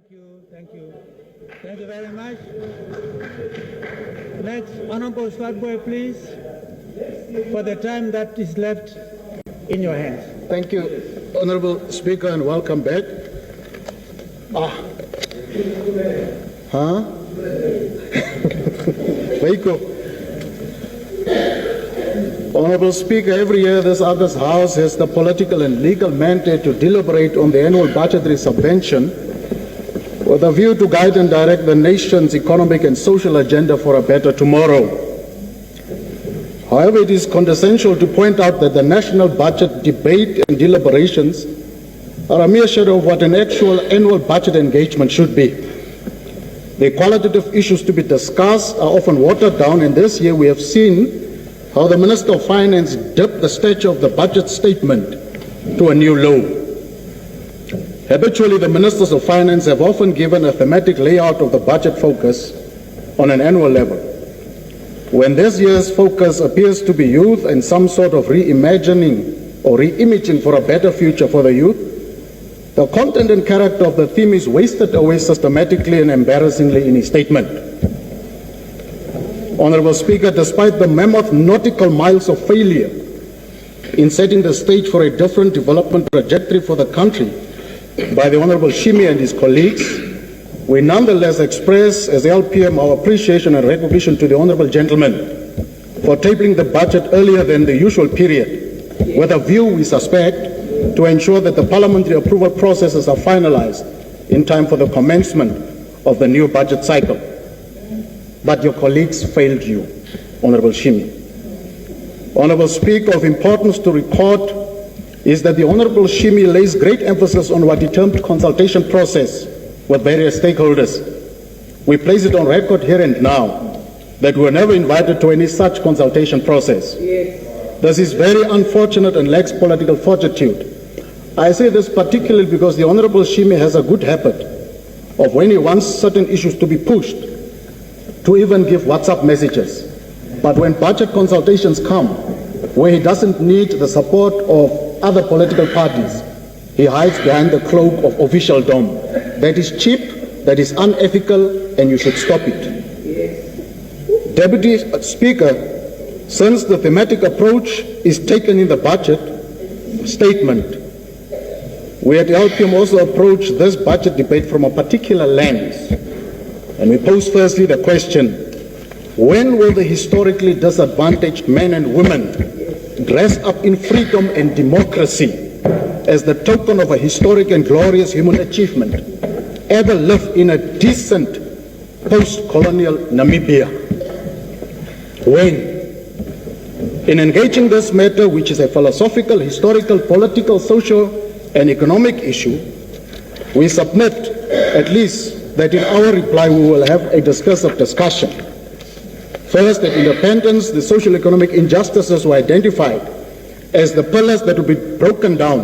Thank you. Thank you very much. Next, Honourable Swartbooi, please, for the time that is left in your hands. Thank you, Honourable Speaker, and welcome back. Honourable Speaker, every year this August House has the political and legal mandate to deliberate on the annual budgetary subvention with a view to guide and direct the nation's economic and social agenda for a better tomorrow. However, it is condescension to point out that the national budget debate and deliberations are a mere shadow of what an actual annual budget engagement should be. The qualitative issues to be discussed are often watered down, and this year we have seen how the Minister of Finance dipped the stature of the budget statement to a new low. Habitually, the Ministers of Finance have often given a thematic layout of the budget focus on an annual level. When this year's focus appears to be youth and some sort of reimagining or re-imaging for a better future for the youth, the content and character of the theme is wasted away systematically and embarrassingly in his statement. Honourable Speaker, despite the mammoth nautical miles of failure in setting the stage for a different development trajectory for the country by the Honourable Shimi and his colleagues, we nonetheless express as LPM our appreciation and recognition to the Honourable Gentleman for tabling the budget earlier than the usual period, with a view, we suspect, to ensure that the parliamentary approval processes are finalised in time for the commencement of the new budget cycle. But your colleagues failed you, Honourable Shimi. Honourable Speaker, of importance to record is that the Honourable Shimi lays great emphasis on what he termed consultation process with various stakeholders. We place it on record here and now that we were never invited to any such consultation process. This is very unfortunate and lacks political fortitude. I say this particularly because the Honourable Shimi has a good habit of, when he wants certain issues to be pushed, to even give WhatsApp messages. But when budget consultations come, where he doesn't need the support of other political parties, he hides behind the cloak of officialdom. That is cheap, that is unethical, and you should stop it. Deputy Speaker, since the thematic approach is taken in the budget statement, we at LPM also approach this budget debate from a particular lens. And we pose firstly the question, when will the historically disadvantaged men and women dressed up in freedom and democracy as the token of a historic and glorious human achievement ever live in a decent post-colonial Namibia? When? In engaging this matter, which is a philosophical, historical, political, social, and economic issue, we submit at least that in our reply we will have a discursive discussion. First, that independence, the social economic injustices were identified as the pillars that will be broken down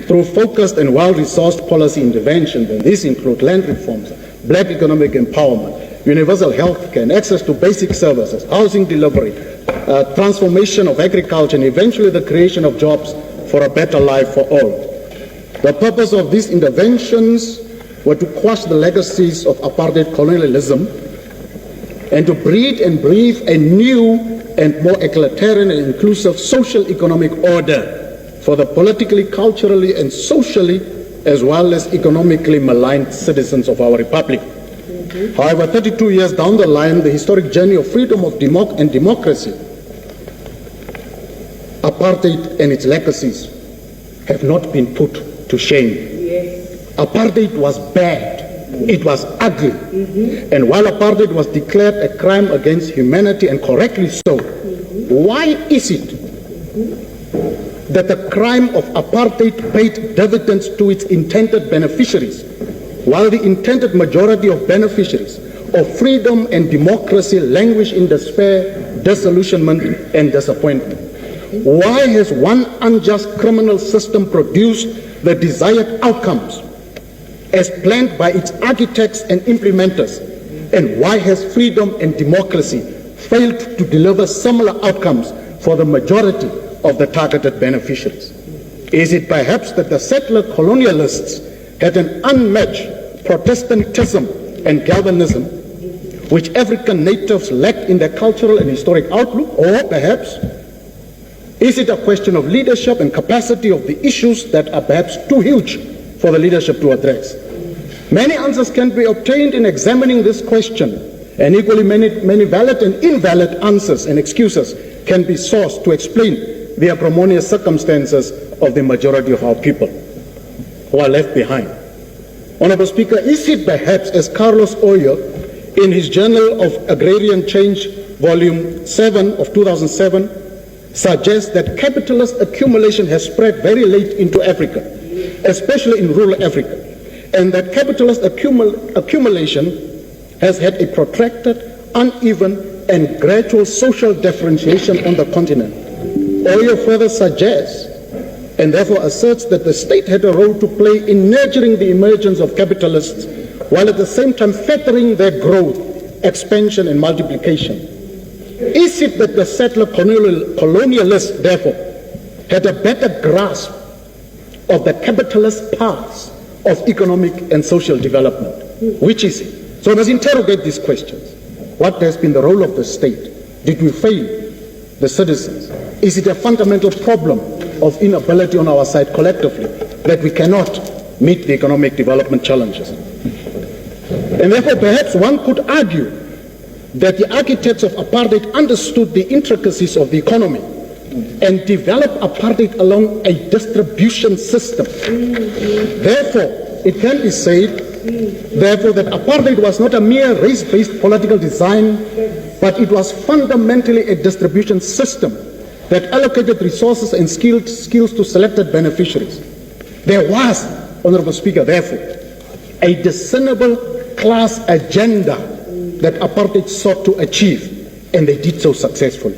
through focused and well-resourced policy interventions, and these include land reforms, black economic empowerment, universal health care, and access to basic services, housing delivery, transformation of agriculture, and eventually the creation of jobs for a better life for all. The purpose of these interventions were to quash the legacies of apartheid colonialism and to breed and breathe a new and more egalitarian and inclusive social economic order for the politically, culturally, and socially, as well as economically maligned citizens of our republic. However, 32 years down the line, the historic journey of freedom and democracy, apartheid and its legacies have not been put to shame. Apartheid was bad. It was ugly. And while apartheid was declared a crime against humanity, and correctly so, why is it that the crime of apartheid paid dividends to its intended beneficiaries, while the intended majority of beneficiaries of freedom and democracy languish in despair, disillusionment, and disappointment? Why has one unjust criminal system produced the desired outcomes as planned by its architects and implementers, and why has freedom and democracy failed to deliver similar outcomes for the majority of the targeted beneficiaries? Is it perhaps that the settler colonialists had an unmatched Protestantism and Galvanism, which African natives lack in their cultural and historic outlook? Or perhaps, is it a question of leadership and capacity of the issues that are perhaps too huge for the leadership to address? Many answers can be obtained in examining this question, and equally many valid and invalid answers and excuses can be sourced to explain the acrimonious circumstances of the majority of our people who are left behind. Honourable Speaker, is it perhaps, as Carlos Oyo in his Journal of Agrarian Change, Volume 7 of 2007, suggests that capitalist accumulation has spread very late into Africa, especially in rural Africa, and that capitalist accumulation has had a protracted, uneven, and gradual social differentiation on the continent. Oyo further suggests, and therefore asserts, that the state had a role to play in nurturing the emergence of capitalists, while at the same time fettering their growth, expansion, and multiplication. Is it that the settler colonialists, therefore, had a better grasp of the capitalist paths of economic and social development? Which is it? So we must interrogate these questions. What has been the role of the state? Did we fail the citizens? Is it a fundamental problem of inability on our side collectively that we cannot meet the economic development challenges? And therefore, perhaps one could argue that the architects of apartheid understood the intricacies of the economy and developed apartheid along a distribution system. Therefore, it can be said, therefore, that apartheid was not a mere race-based political design, but it was fundamentally a distribution system that allocated resources and skills to selected beneficiaries. There was, Honourable Speaker, therefore, a discernible class agenda that apartheid sought to achieve, and they did so successfully.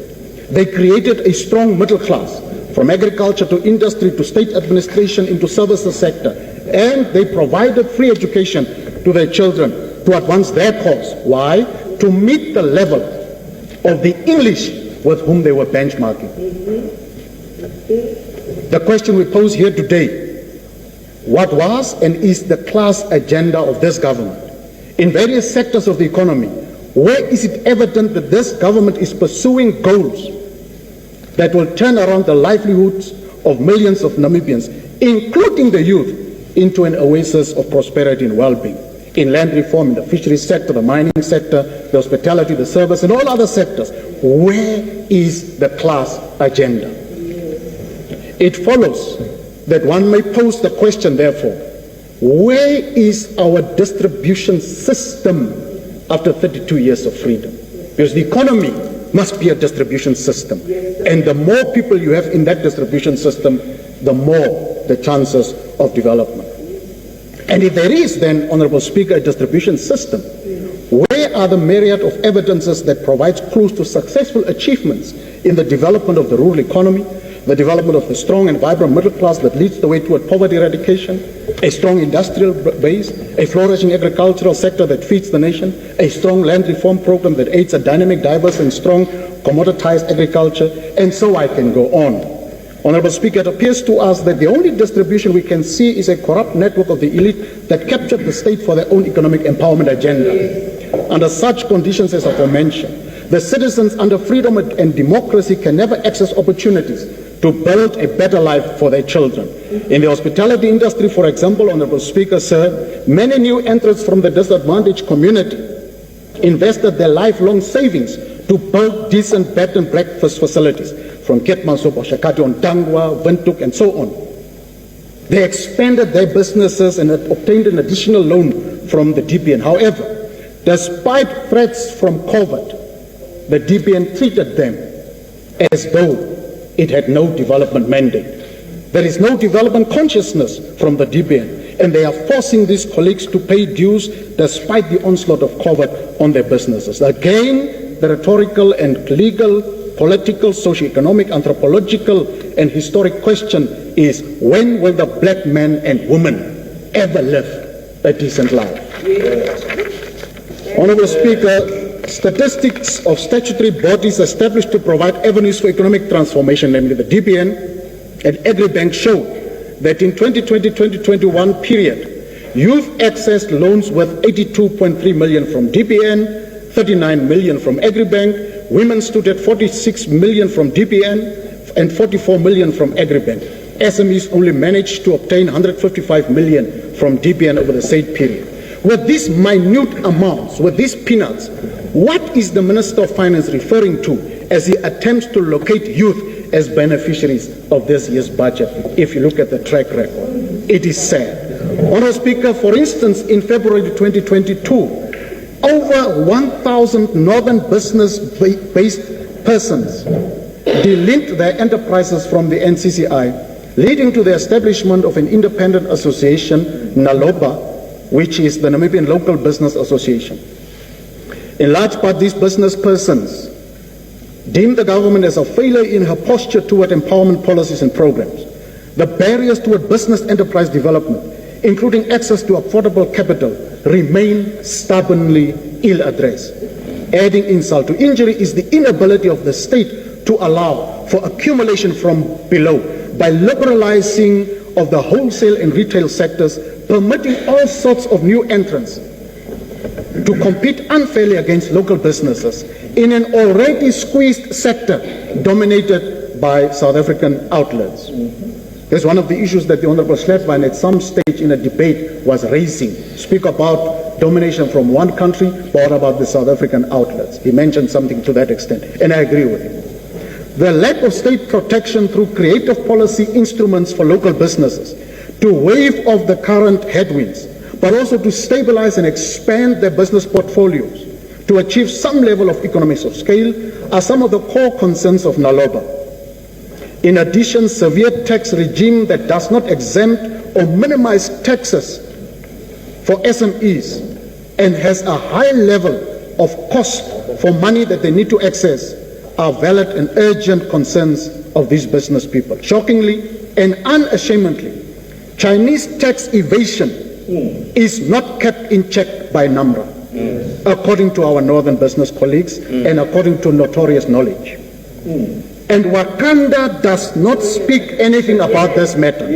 They created a strong middle class, from agriculture to industry to state administration into services sector, and they provided free education to their children to advance their cause. Why? To meet the level of the English with whom they were benchmarking. The question we pose here today: what was and is the class agenda of this government? In various sectors of the economy, where is it evident that this government is pursuing goals that will turn around the livelihoods of millions of Namibians, including the youth, into an oasis of prosperity and well-being? In land reform, in the fisheries sector, the mining sector, the hospitality, the service, and all other sectors, where is the class agenda? It follows that one may pose the question, therefore, where is our distribution system after 32 years of freedom? Because the economy must be a distribution system, and the more people you have in that distribution system, the more the chances of development. And if there is then, Honourable Speaker, a distribution system, where are the myriad of evidences that provides clues to successful achievements in the development of the rural economy, the development of the strong and vibrant middle class that leads the way toward poverty eradication, a strong industrial base, a flourishing agricultural sector that feeds the nation, a strong land reform program that aids a dynamic, diverse and strong commoditized agriculture, and so I can go on. Honourable Speaker, it appears to us that the only distribution we can see is a corrupt network of the elite that captured the state for their own economic empowerment agenda. Under such conditions as aforementioned, the citizens under freedom and democracy can never access opportunities to build a better life for their children. In the hospitality industry, for example, Honourable Speaker, sir, many new entrants from the disadvantaged community invested their lifelong savings to build decent bed and breakfast facilities, from Keetmansop, Shakati, Ontangwa, Windhoek, and so on. They expanded their businesses and obtained an additional loan from the DBN. However, despite threats from COVID, the DBN treated them as though it had no development mandate. There is no development consciousness from the DBN, and they are forcing these colleagues to pay dues despite the onslaught of COVID on their businesses. Again, the rhetorical and legal, political, socio-economic, anthropological, and historic question is, when will the black man and woman ever live a decent life? Honourable Speaker, statistics of statutory bodies established to provide avenues for economic transformation, namely the DBN and Agribank, show that in 2020-2021 period, Youth accessed loans worth 82.3 million from DPN, 39 million from Agribank. Women stood at 46 million from DPN and 44 million from Agribank. SMEs only managed to obtain 155 million from DPN over the same period. With these minute amounts, with these peanuts, what is the Minister of Finance referring to as he attempts to locate youth as beneficiaries of this year's budget? If you look at the track record, it is sad. Honourable Speaker, for instance, in February 2022, over 1,000 northern business-based persons delinked their enterprises from the NCCI, leading to the establishment of an independent association, NALOBA, which is the Namibian Local Business Association. In large part, these business persons deemed the government as a failure in her posture toward empowerment policies and programs. The barriers toward business enterprise development, including access to affordable capital, remain stubbornly ill-addressed. Adding insult to injury is the inability of the state to allow for accumulation from below by liberalizing of the wholesale and retail sectors, permitting all sorts of new entrants to compete unfairly against local businesses in an already squeezed sector dominated by South African outlets. That's one of the issues that the Honourable Swartbooi at some stage in a debate was raising. Speak about domination from one country, but what about the South African outlets? He mentioned something to that extent, and I agree with him. The lack of state protection through creative policy instruments for local businesses to wave off the current headwinds, but also to stabilize and expand their business portfolios to achieve some level of economies of scale are some of the core concerns of NALOBA. In addition, severe tax regime that does not exempt or minimize taxes for SMEs and has a high level of cost for money that they need to access are valid and urgent concerns of these business people. Shockingly and unashamedly, Chinese tax evasion is not kept in check by NAMRA, according to our northern business colleagues and according to notorious knowledge. And Wakanda does not speak anything about this matter.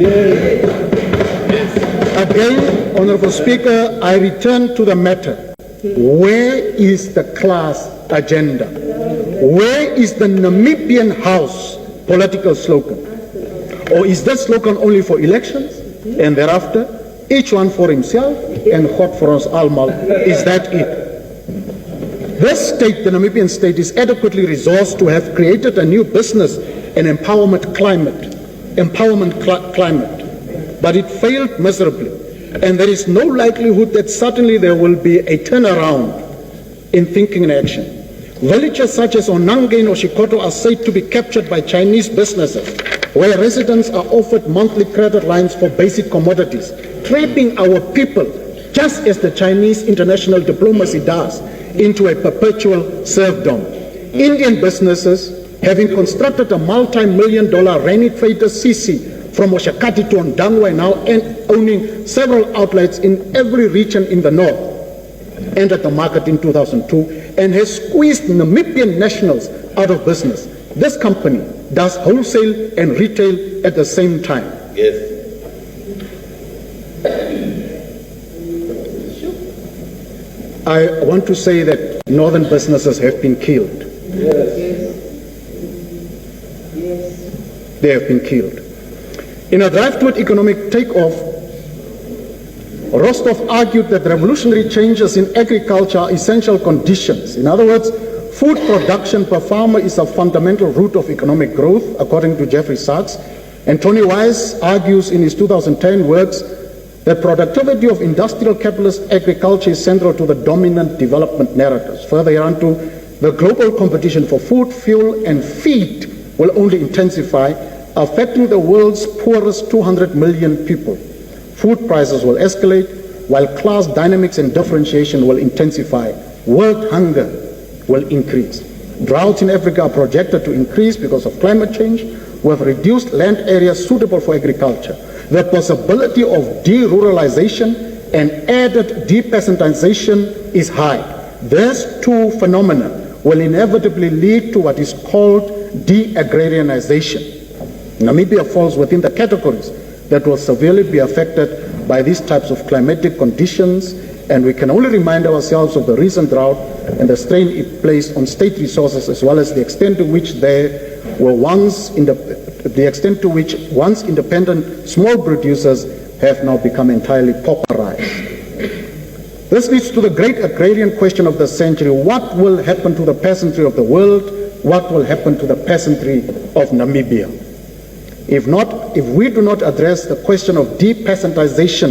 Again, Honourable Speaker, I return to the matter. Where is the class agenda? Where is the Namibian House political slogan? Or is that slogan only for elections and thereafter each one for himself and God for us allemaal? Is that it? This state, the Namibian state, is adequately resourced to have created a new business and empowerment climate, but it failed miserably. And there is no likelihood that suddenly there will be a turnaround in thinking and action. Villages such as Onange and Oshikoto are said to be captured by Chinese businesses, where residents are offered monthly credit lines for basic commodities, trapping our people, just as the Chinese international diplomacy does, into a perpetual serfdom. Indian businesses, having constructed a multi-million-dollar rainy trader CC from Oshakati to Ondangwa, now owning several outlets in every region in the north, entered the market in 2002 and has squeezed Namibian nationals out of business. This company does wholesale and retail at the same time. Yes. I want to say that northern businesses have been killed. Yes. They have been killed. In a drive toward economic takeoff, Rostov argued that revolutionary changes in agriculture are essential conditions. In other words, food production per farmer is a fundamental root of economic growth, according to Jeffrey Sachs. And Tony Wise argues in his 2010 works that productivity of industrial capitalist agriculture is central to the dominant development narratives. Further onto, the global competition for food, fuel, and feed will only intensify, affecting the world's poorest 200 million people. Food prices will escalate, while class dynamics and differentiation will intensify. World hunger will increase. Droughts in Africa are projected to increase because of climate change, with reduced land areas suitable for agriculture. The possibility of de-ruralization and added depeasantization is high. These two phenomena will inevitably lead to what is called de-agrarianization. Namibia falls within the categories that will severely be affected by these types of climatic conditions, and we can only remind ourselves of the recent drought and the strain it placed on state resources, as well as the extent to which once independent small producers have now become entirely pauperized. This leads to the great agrarian question of the century: what will happen to the peasantry of the world? What will happen to the peasantry of Namibia? If we do not address the question of depeasantization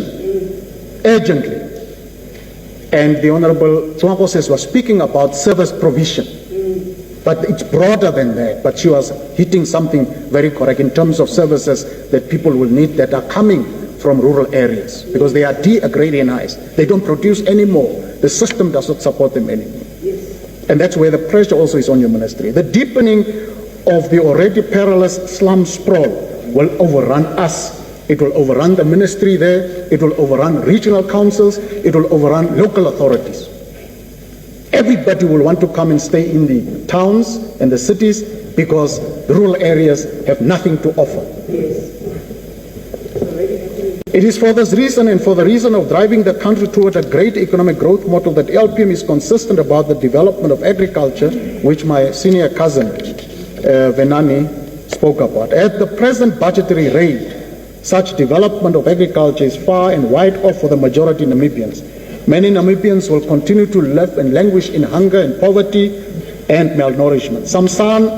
urgently, and the Honourable Swartbooi was speaking about service provision, but it's broader than that, but she was hitting something very correct in terms of services that people will need that are coming from rural areas, because they are de-agrarianized. They don't produce anymore. The system does not support them anymore. And that's where the pressure also is on your ministry. The deepening of the already perilous slum sprawl will overrun us. It will overrun the ministry there. It will overrun regional councils. It will overrun local authorities. Everybody will want to come and stay in the towns and the cities because the rural areas have nothing to offer. It is for this reason, and for the reason of driving the country toward a great economic growth model, that LPM is consistent about the development of agriculture, which my senior cousin Venani spoke about. At the present budgetary rate, such development of agriculture is far and wide off for the majority Namibians. Many Namibians will continue to live and languish in hunger and poverty and malnourishment. Some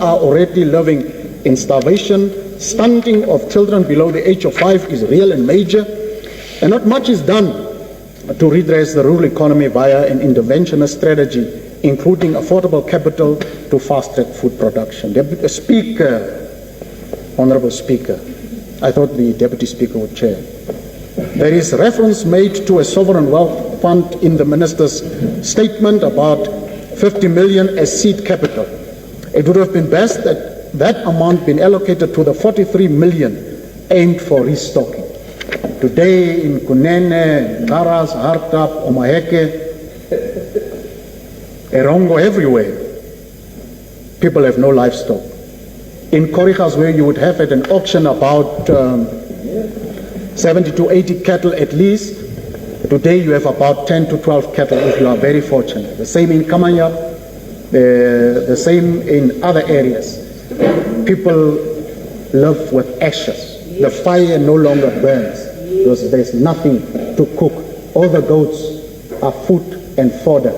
are already living in starvation. Stunting of children below the age of 5 is real and major, and not much is done to redress the rural economy via an interventionist strategy, including affordable capital to fast-track food production. Honourable Speaker, I thought the Deputy Speaker would chair. There is reference made to a sovereign wealth fund in the Minister's statement, about 50 million as seed capital. It would have been best that amount been allocated to the 43 million aimed for restocking. Today in Kunene, Garas, Hartap, Omaheke, Erongo, everywhere, people have no livestock. In Korigas, where you would have at an auction about 70 to 80 cattle at least, today you have about 10 to 12 cattle if you are very fortunate. The same in Kamanya, the same in other areas. People live with ashes. The fire no longer burns because there's nothing to cook. All the goats are food and fodder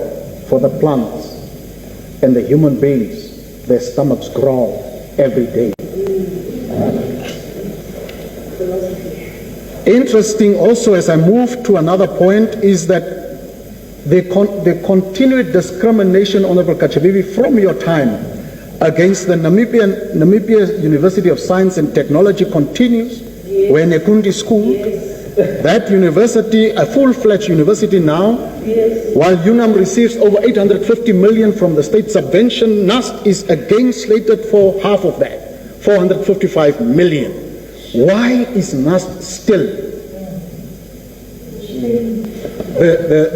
for the plants, and the human beings, their stomachs growl every day. Interesting also, as I move to another point, is that the continued discrimination, Honourable Kachavivi, from your time against the Namibia University of Science and Technology continues. We're in Nekundi School. That university, a full-fledged university now, while UNAM receives over 850 million from the state subvention, NUST is again slated for half of that, 455 million. Why is NUST still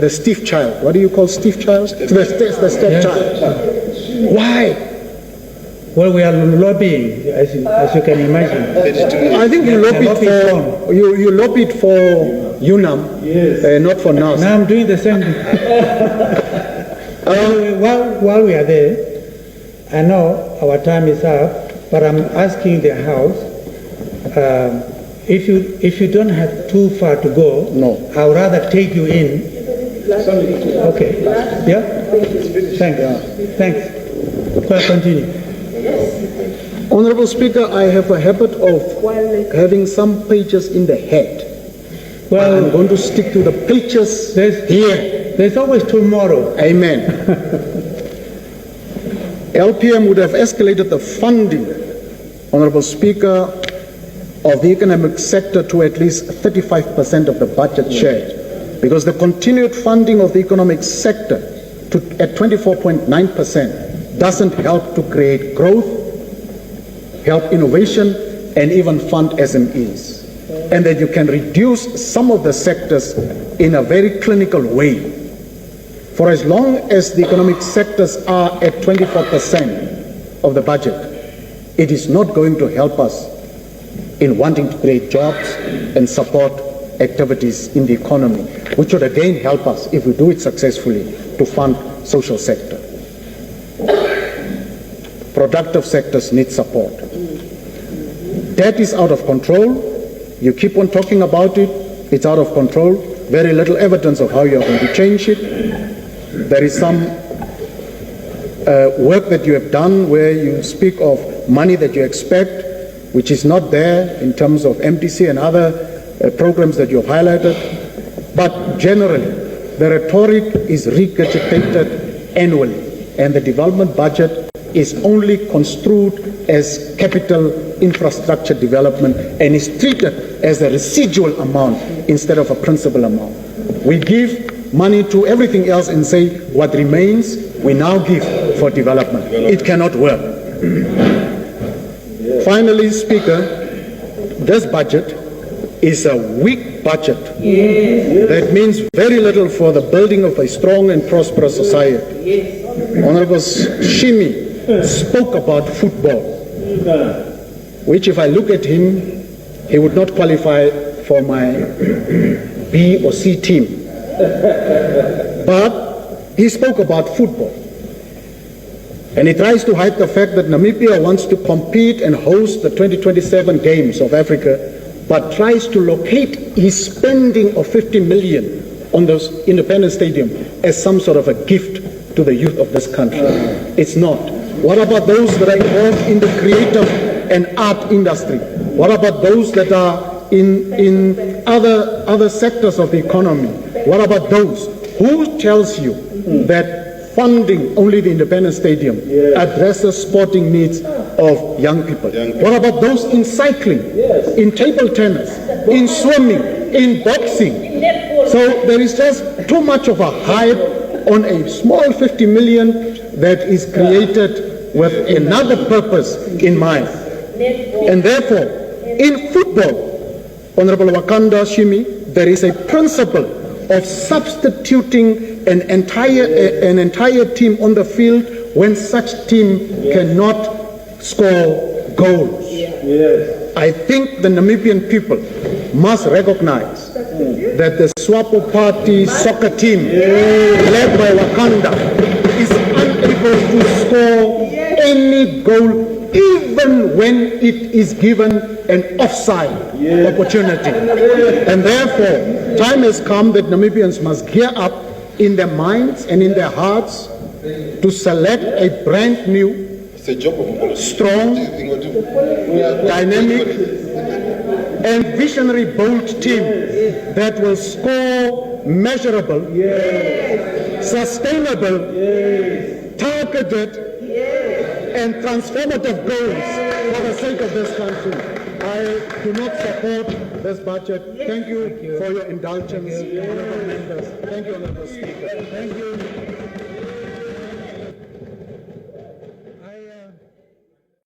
the stiff child? What do you call stiff child? The stepchild. Why? Well, we are lobbying, as you can imagine. I think you lobbied for UNAM, not for NUST. Now I'm doing the same thing. While we are there, I know our time is up, but I'm asking the House, if you don't have too far to go, no, I would rather take you in. Okay. Yeah? Thanks. Thanks. Please continue. Honourable Speaker, I have a habit of having some pages in the head. Well, I'm going to stick to the pages here. There's always tomorrow. Amen. LPM would have escalated the funding, Honourable Speaker, of the economic sector to at least 35% of the budget shared, because the continued funding of the economic sector at 24.9% doesn't help to create growth, help innovation, and even fund SMEs. And that you can reduce some of the sectors in a very clinical way. For as long as the economic sectors are at 24% of the budget, it is not going to help us in wanting to create jobs and support activities in the economy, which would again help us, if we do it successfully, to fund social sector. Productive sectors need support. Debt is out of control. You keep on talking about it. It's out of control. Very little evidence of how you are going to change it. There is some work that you have done where you speak of money that you expect, which is not there in terms of MTC and other programs that you have highlighted. But generally, the rhetoric is regurgitated annually, and the development budget is only construed as capital infrastructure development and is treated as a residual amount instead of a principal amount. We give money to everything else and say what remains we now give for development. It cannot work. Finally, Speaker, this budget is a weak budget. That means very little for the building of a strong and prosperous society. Honourable Shimi spoke about football, which if I look at him, he would not qualify for my B or C team. But he spoke about football. And he tries to hide the fact that Namibia wants to compete and host the 2027 Games of Africa, but tries to locate his spending of 50 million on those Independence Stadium as some sort of a gift to the youth of this country. It's not. What about those that are involved in the creative and art industry? What about those that are in other sectors of the economy? What about those? Who tells you that funding only the Independence Stadium addresses sporting needs of young people? What about those in cycling, in table tennis, in swimming, in boxing? So there is just too much of a hype on a small 50 million that is created with another purpose in mind. And therefore, in football, Honourable Wakanda Shimi, there is a principle of substituting an entire team on the field when such team cannot score goals. I think the Namibian people must recognize that the Swartbooi Party soccer team led by Wakanda is unable to score any goal even when it is given an offside opportunity. And therefore, time has come that Namibians must gear up in their minds and in their hearts to select a brand new, strong, dynamic, and visionary bold team that will score measurable, sustainable, targeted, and transformative goals for the sake of this country. I do not support this budget. Thank you for your indulgence, honourable members. Thank you, honourable Speaker. Thank you.